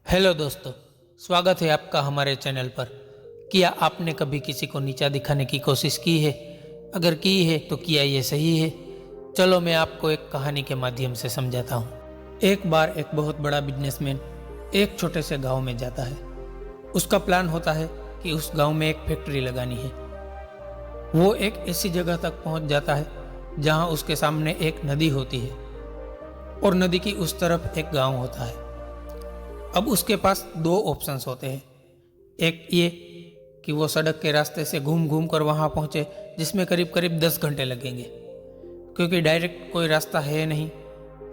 Hello दोस्तों, स्वागत है आपका हमारे चैनल पर। क्या आपने कभी किसी को नीचा दिखाने की कोशिश की है? अगर की है तो क्या ये सही है? चलो मैं आपको एक कहानी के माध्यम से समझाता हूँ। एक बार एक बहुत बड़ा बिजनेसमैन एक छोटे से गांव में जाता है। उसका प्लान होता है कि उस गांव में एक फैक्ट्री लगानी है। वो एक ऐसी जगह तक पहुंच जाता है जहां उसके सामने एक नदी होती है और नदी की उस तरफ एक गांव होता है। अब उसके पास दो ऑप्शंस होते हैं। एक ये कि वो सड़क के रास्ते से घूम घूम कर वहाँ पहुँचे, जिसमें करीब करीब 10 घंटे लगेंगे, क्योंकि डायरेक्ट कोई रास्ता है नहीं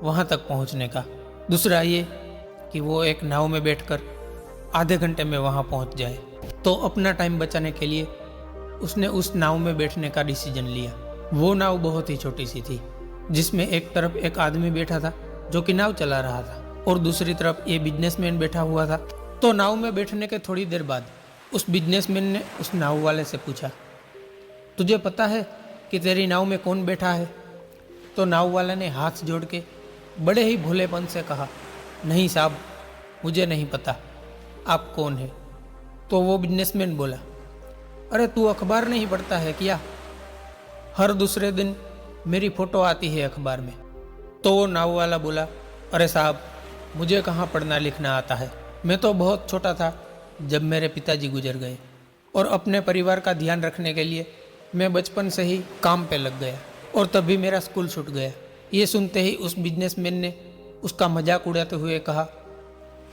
वहाँ तक पहुँचने का। दूसरा ये कि वो एक नाव में बैठकर आधे घंटे में वहाँ पहुँच जाए। तो अपना टाइम बचाने के लिए उसने उस नाव में बैठने का डिसीजन लिया। वो नाव बहुत ही छोटी सी थी, जिसमें एक तरफ एक आदमी बैठा था जो कि नाव चला रहा था और दूसरी तरफ ये बिजनेसमैन बैठा हुआ था। तो नाव में बैठने के थोड़ी देर बाद उस बिजनेसमैन ने उस नाव वाले से पूछा, तुझे पता है कि तेरी नाव में कौन बैठा है? तो नाव वाले ने हाथ जोड़ के बड़े ही भोलेपन से कहा, नहीं साहब, मुझे नहीं पता, आप कौन है? तो वो बिजनेसमैन बोला, अरे तू अखबार नहीं पढ़ता है क्या? हर दूसरे दिन मेरी फ़ोटो आती है अखबार में। तो वो नाव वाला बोला, अरे साहब, मुझे कहाँ पढ़ना लिखना आता है। मैं तो बहुत छोटा था जब मेरे पिताजी गुजर गए और अपने परिवार का ध्यान रखने के लिए मैं बचपन से ही काम पे लग गया और तभी मेरा स्कूल छूट गया। ये सुनते ही उस बिजनेसमैन ने उसका मजाक उड़ाते हुए कहा,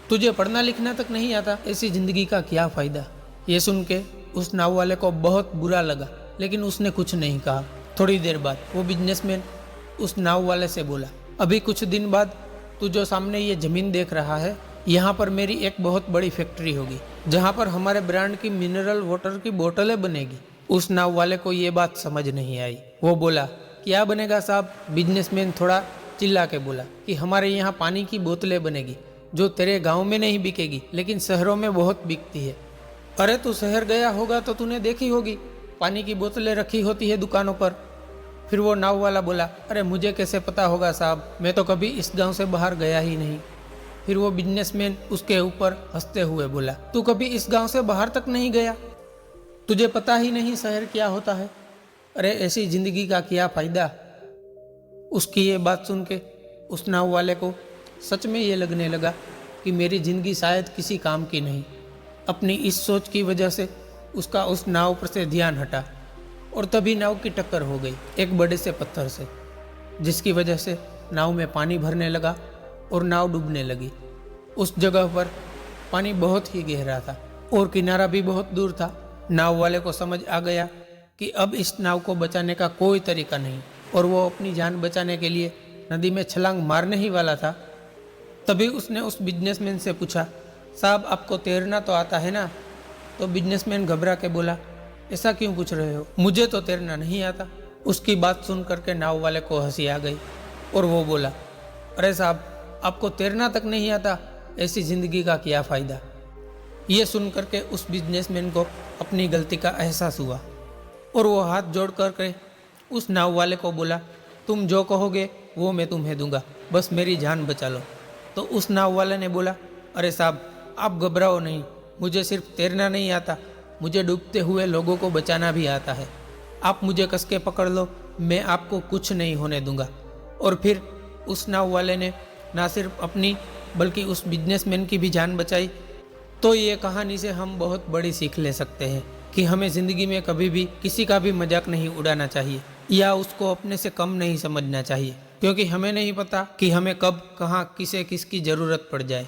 तुझे पढ़ना लिखना तक नहीं आता, ऐसी ज़िंदगी का क्या फ़ायदा? ये सुन के उस नाव वाले को बहुत बुरा लगा, लेकिन उसने कुछ नहीं कहा। थोड़ी देर बाद वो बिजनेसमैन उस नाव वाले से बोला, अभी कुछ दिन बाद तू जो सामने ये ज़मीन देख रहा है, यहाँ पर मेरी एक बहुत बड़ी फैक्ट्री होगी जहाँ पर हमारे ब्रांड की मिनरल वाटर की बोतलें बनेगी। उस नाव वाले को ये बात समझ नहीं आई। वो बोला, क्या बनेगा साहब? बिजनेसमैन थोड़ा चिल्ला के बोला कि हमारे यहाँ पानी की बोतलें बनेगी जो तेरे गाँव में नहीं बिकेगी, लेकिन शहरों में बहुत बिकती है। अरे तू शहर गया होगा तो तूने देखी होगी, पानी की बोतलें रखी होती है दुकानों पर। फिर वो नाव वाला बोला, अरे मुझे कैसे पता होगा साहब, मैं तो कभी इस गांव से बाहर गया ही नहीं। फिर वो बिजनेसमैन उसके ऊपर हंसते हुए बोला, तू कभी इस गांव से बाहर तक नहीं गया? तुझे पता ही नहीं शहर क्या होता है? अरे ऐसी ज़िंदगी का क्या फ़ायदा? उसकी ये बात सुन के उस नाव वाले को सच में ये लगने लगा कि मेरी ज़िंदगी शायद किसी काम की नहीं। अपनी इस सोच की वजह से उसका उस नाव पर से ध्यान हटा और तभी नाव की टक्कर हो गई एक बड़े से पत्थर से, जिसकी वजह से नाव में पानी भरने लगा और नाव डूबने लगी। उस जगह पर पानी बहुत ही गहरा था और किनारा भी बहुत दूर था। नाव वाले को समझ आ गया कि अब इस नाव को बचाने का कोई तरीका नहीं और वो अपनी जान बचाने के लिए नदी में छलांग मारने ही वाला था। तभी उसने उस बिजनेसमैन से पूछा, साहब आपको तैरना तो आता है ना? तो बिजनेसमैन घबरा के बोला, ऐसा क्यों पूछ रहे हो? मुझे तो तैरना नहीं आता। उसकी बात सुन करके नाव वाले को हंसी आ गई और वो बोला, अरे साहब, आपको तैरना तक नहीं आता, ऐसी ज़िंदगी का क्या फ़ायदा? ये सुन करके उस बिजनेसमैन को अपनी गलती का एहसास हुआ और वो हाथ जोड़ करके उस नाव वाले को बोला, तुम जो कहोगे वो मैं तुम्हें दूंगा, बस मेरी जान बचा लो। तो उस नाव वाले ने बोला, अरे साहब, आप घबराओ नहीं, मुझे सिर्फ तैरना नहीं आता, मुझे डूबते हुए लोगों को बचाना भी आता है। आप मुझे कस के पकड़ लो, मैं आपको कुछ नहीं होने दूंगा। और फिर उस नाव वाले ने ना सिर्फ अपनी बल्कि उस बिजनेसमैन की भी जान बचाई। तो ये कहानी से हम बहुत बड़ी सीख ले सकते हैं कि हमें ज़िंदगी में कभी भी किसी का भी मजाक नहीं उड़ाना चाहिए या उसको अपने से कम नहीं समझना चाहिए, क्योंकि हमें नहीं पता कि हमें कब, कहाँ, किसे, किसकी ज़रूरत पड़ जाए।